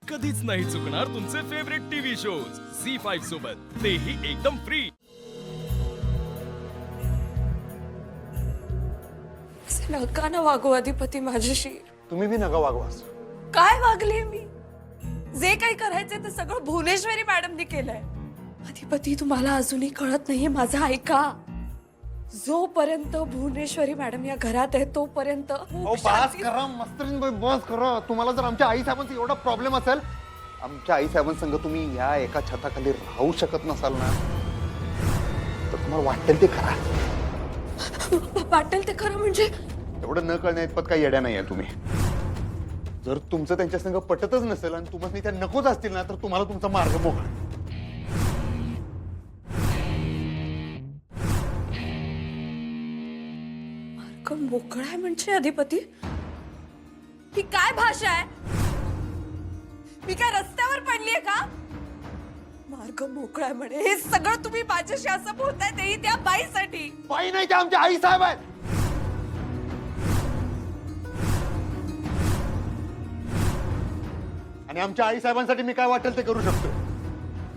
कधीच नाही चुकणार तुमचे फेवरेट टीव्ही शोज झी5 सोबत, तेही एकदम फ्री। नका ना वागू अधिपती माझ्याशी। तुम्ही बी नका वागवास। काय वागले मी? जे काही करायचंय ते सगळं भुवनेश्वरी मॅडमनी केलंय। अधिपती तुम्हाला अजूनही कळत नाहीये, माझं ऐका। जोपर्यंत भुवनेश्वरी मॅडम या घरात आहे तोपर्यंत बस करा मस्तरीन बाई, बस करा। तुम्हाला जर आमच्या आई साहेबांचा एवढा प्रॉब्लेम असेल, आमच्या आई साहेबांसंग तुम्ही या एका छताखाली राहू शकत नसाल ना, तर तुम्हाला वाटेल ते करा। वाटेल ते खरं म्हणजे एवढं न कळण्या इतपत काही येड्या नाहीये तुम्ही। जर तुमचं त्यांच्या संग पटतच नसेल आणि तुम्हाला त्या नकोच असतील ना, तर तुम्हाला तुमचा मार्ग मोकळा। मार्ग मोकळा आहे म्हणजे अधिपती? ही काय भाषा आहे? मी काय रस्त्यावर पडलीये का? मार्ग मोकळा आहे म्हणे, हे सगळं तुम्ही माझ्याशी असं बोलताय तेही त्या बाईसाठी। बाई नाही, त्या आमच्या आई साहेब आहेत। आणि आमच्या आई साहेबांसाठी मी काय वाटेल ते करू शकतो।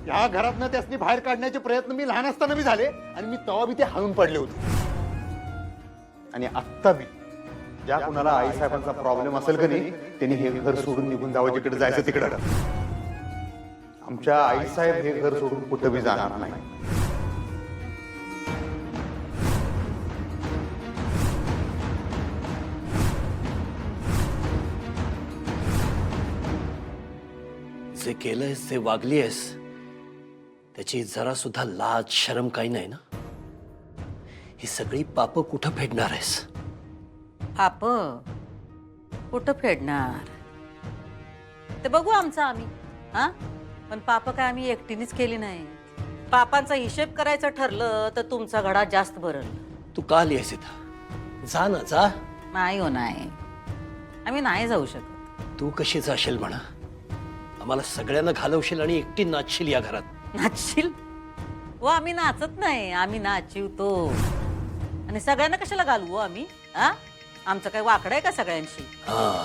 या घरातनं त्यासनी बाहेर काढण्याचे प्रयत्न मी लहान असताना बी झाले आणि मी तेव्हा बी ते हाणून पडले होते। आणि आत्ता बी ज्या कुणाला आई साहेबांचा प्रॉब्लेम असेल का नाही, त्यांनी हे घर सोडून निघून जावं, जिकडे जायचं तिकडे। आमच्या आई साहेब हे घर सोडून कुठं बी जाणार नाही। जे केलंयस, जे वागलीयस, त्याची जरा सुद्धा लाज शरम काही नाही ना? ही सगळी पाप कुठं फेडणार आहेस? पाप कुठं फेडणार ते बघू आमचं आम्ही। हा, पण पाप काय आम्ही एकटीनेच केली नाही। पापांचा हिशेब करायचं ठरलं तर तुमचा घडा जास्त भरल। तू का आलीयस इथं? जा ना, जा। नाही हो, नाही, आम्ही नाही जाऊ शकत। तू कशी जाशील म्हणा? आम्हाला सगळ्यांना घालवशील आणि एकटी नाचशील या घरात। नाचशील? व आम्ही नाचत नाही, आम्ही नाचिवतो। आणि सगळ्यांना कशाला घालवू आम्ही? हा, आमचं काय वाकडं आहे का सगळ्यांशी? हा,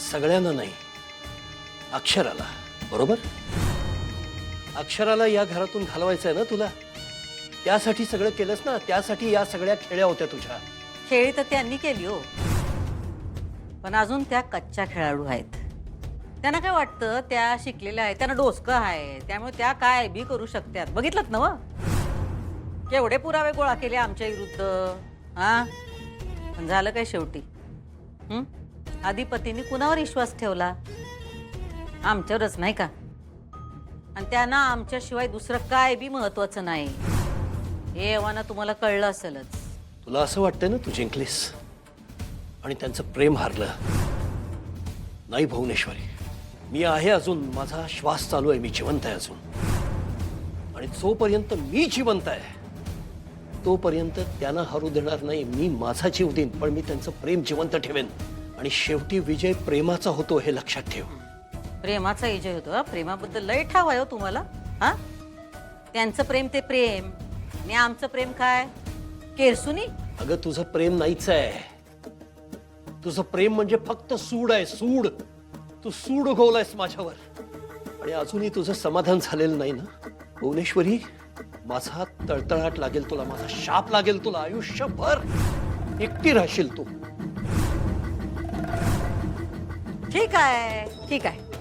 सगळ्यांना नाही, अक्षराला, बरोबर? अक्षराला या घरातून घालवायचं आहे ना तुला? त्यासाठी सगळं केलंस ना? त्यासाठी या सगळ्या खेळ्या होत्या तुझ्या। खेळी तर त्यांनी केली हो, पण अजून त्या कच्च्या खेळाडू आहेत। त्यांना काय वाटतं त्या शिकलेल्या आहेत, त्यांना डोसकं आहे, त्यामुळे त्या काय बी करू शकतात। बघितलं ना व, केवढे पुरावे गोळा केले आमच्या विरुद्ध। हा, पण झालं काय शेवटी? अधिपतीने कुणावर विश्वास ठेवला? आमच्यावरच, नाही का? आणि त्यांना आमच्याशिवाय दुसरं काय बी महत्वाचं नाही, हे एव्हाना तुम्हाला कळलं असेलच। तुला असं वाटतंय ना तू जिंकलीस आणि त्यांचं प्रेम हारलं? नाही भुवनेश्वरी, मी आहे अजून, माझा श्वास चालू आहे, मी जिवंत आहे अजून। आणि जोपर्यंत मी जिवंत आहे तोपर्यंत त्यांना हरू देणार नाही। मी माझा जीव देईन, पण मी त्यांचं प्रेम जिवंत ठेवेन। आणि शेवटी विजय प्रेमाचा होतो, हे लक्षात ठेव। प्रेमाचा विजय होतो? प्रेमाबद्दल लय ठाव आहे हो तुम्हाला। हा, त्यांचं प्रेम ते प्रेम आणि आमचं प्रेम काय केरसुनी? अगं तुझं प्रेम नाहीच आहे, तुझं प्रेम म्हणजे फक्त सूड आहे, सूड। तू सूड उगवलायस माझ्यावर आणि अजूनही तुझं समाधान झालेलं नाही ना? भुवनेश्वरी, माझा तळतळाट लागेल तुला, माझा शाप लागेल तुला, आयुष्यभर एकटी राहशील तू। ठीक आहे, ठीक आहे,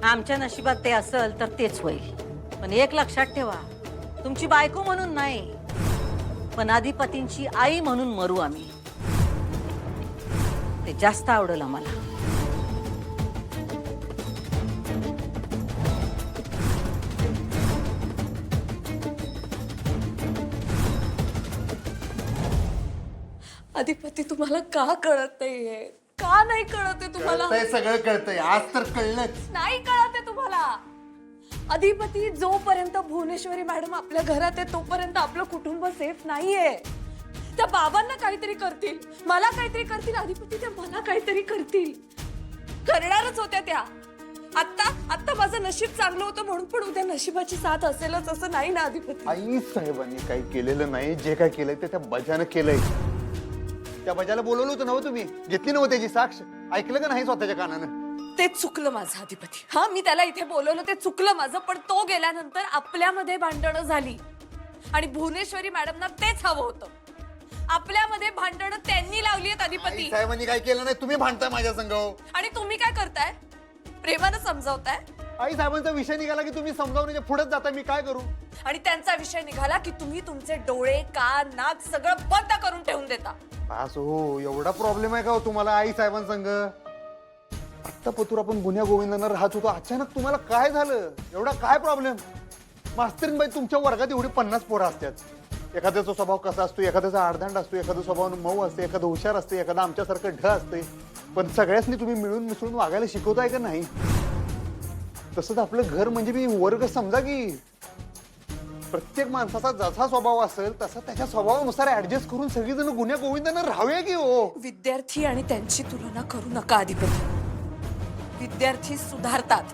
आमच्या नशिबात ते असेल तर तेच होईल। पण एक लक्षात ठेवा, तुमची बायको म्हणून नाही, पण अधिपतींची आई म्हणून मरू आम्ही, ते जास्त आवडेल आम्हाला। अधिपती तुम्हाला का कळत नाहीये? का नाही कळत आहे तुम्हाला? सगळं कळतंय, आज तर कळलंच। नाही कळत आहे तुम्हाला? अधिपती, जोपर्यंत भुवनेश्वरी मॅडम आपल्या घरात आहे तोपर्यंत आपलं कुटुंब सेफ नाहीये। त्या बाबांना काहीतरी करतील, मला काहीतरी करतील, अधिपती त्या मला काहीतरी करतील, करणारच होत्या त्या। आता माझं नशीब चांगलं होतं म्हणून पण उद्या नशिबाची साथ असेलच असं नाही ना अधिपती? आई साहेबांनी काही केलेलं नाही, जे काय केलंय ते त्या बजानं केलंय। त्या बजाला बोलवलं होतं ना तुम्ही, घेतली नव्हती त्याची साक्ष? ऐकलं का नाही स्वतःच्या कानानं? ते चुकलं माझं अधिपती. हा, मी त्याला इथे बोलवलं ते चुकलं माझं, पण तो गेल्यानंतर आपल्यामध्ये भांडणं झाली आणि भुवनेश्वरी मॅडमना तेच हवं होतं. आपल्यामध्ये भांडणं त्यांनी लावली आहेत अधिपती. साहेबांनी काय केलं नाही, तुम्ही भांडताय माझ्या संग. आणि तुम्ही काय करताय? प्रेमानं समजावताय. आई साहेबांचा विषय निघाला की तुम्ही समजावण्याच्या पुढेच जाताय, मी काय करू? आणि त्यांचा विषय निघाला की तुम्ही तुमचे डोळे, कान, नाक सगळं बंद करून ठेवून देता. पास हो, एवढा प्रॉब्लेम आहे का हो तुम्हाला आई साहेबांसंग? आत्ता पतूर आपण गुन्ह्या गोविंदांना राहत होतो, अचानक तुम्हाला काय झालं? एवढा काय प्रॉब्लेम? मास्तरीनबाई, तुमच्या वर्गात एवढी 50 पोरं असतात. एखाद्याचा स्वभाव कसा असतो, एखाद्याचा आडदांड असतो, एखादा स्वभाव मऊ असते, एखादं हुशार असते, एखादा आमच्यासारखं ढ असते. पण सगळ्यांनी तुम्ही मिळून मिसळून वागायला शिकवताय का नाही? तसंच आपलं घर म्हणजे मी वर्ग समजा की प्रत्येक माणसाचा जसा स्वभाव असेल तसा त्याच्या स्वभावानुसार ऍडजस्ट करून सगळीजण गुन्ह्या गोविंदांना राहूया की हो. विद्यार्थी आणि त्यांची तुलना करू नका अधिपती. विद्यार्थी सुधारतात,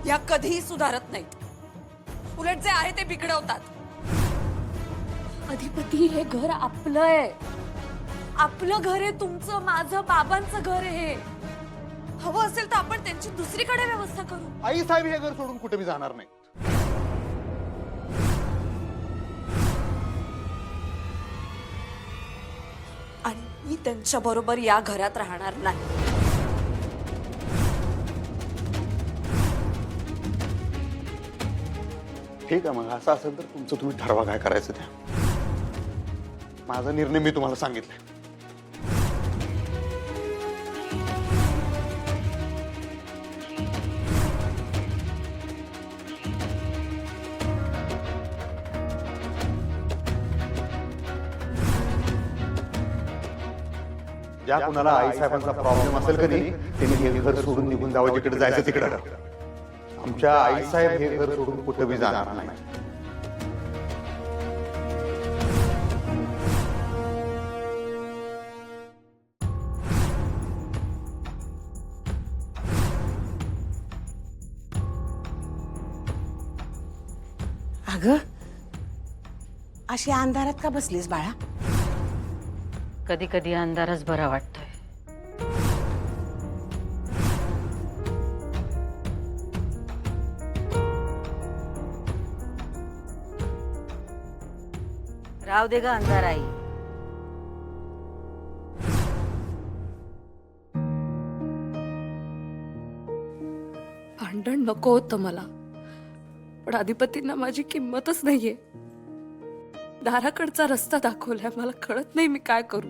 या कधीही सुधारत नाहीत. उलट जे आहे ते बिघडवतात. अधिपती, हे घर आपलं आहे. आपलं घर आहे, तुमचं, माझं, बाबांचं घर आहे. हवं असेल तर आपण त्यांची दुसरीकडे व्यवस्था करू. आई साहेब हे घर सोडून कुठे बी जाणार नाही. आणि मी त्यांच्या बरोबर या घरात राहणार नाही. ठीक आहे, मग असं असेल तर तुमचं तुम्ही ठरवा काय करायचं त्या. माझा निर्णय मी तुम्हाला सांगितलाय. ज्या कुणाला आई साहेबांचा प्रॉब्लेम असेल कधी त्यांनी हे घर सोडून निघून जावं, जिकडे जायचं तिकडे. आमच्या आई साहेब हे घर सोडून कुठे बी जाणार नाही. अगं, अशी अंधारात का बसलीस बाळा? कधी कधी अंधारच बरा वाटतोय. राव दे ग अंधार आई. भांडण नको होतं मला, पण अधिपतींना माझी किंमतच नाहीये. दाराकडचा रस्ता दाखवलाय, मला कळत नाही मी काय करू.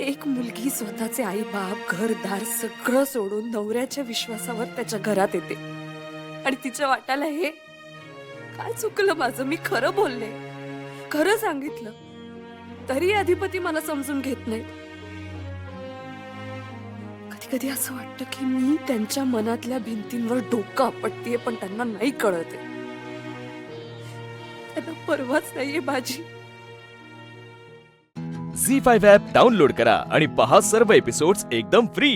एक मुलगी स्वतःचे आई बाप, घरदार सगळं सोडून नवऱ्याच्या विश्वासावर त्याच्या घरात येते आणि तिच्या वाट्याला हे काय चुकलं माझं? मी खरं बोलले, खरं सांगितलं, तरी अधिपती मला समजून घेत नाही. कधी कधी असं वाटतं की मी त्यांच्या मनातल्या भिंतींवर डोकं आपटतेय, पण त्यांना नाही कळत. त्यांना परवाच नाहीये माझी. झी 5 ॲप डाउनलोड करा आणि पहा सर्व एपिसोड्स एकदम फ्री.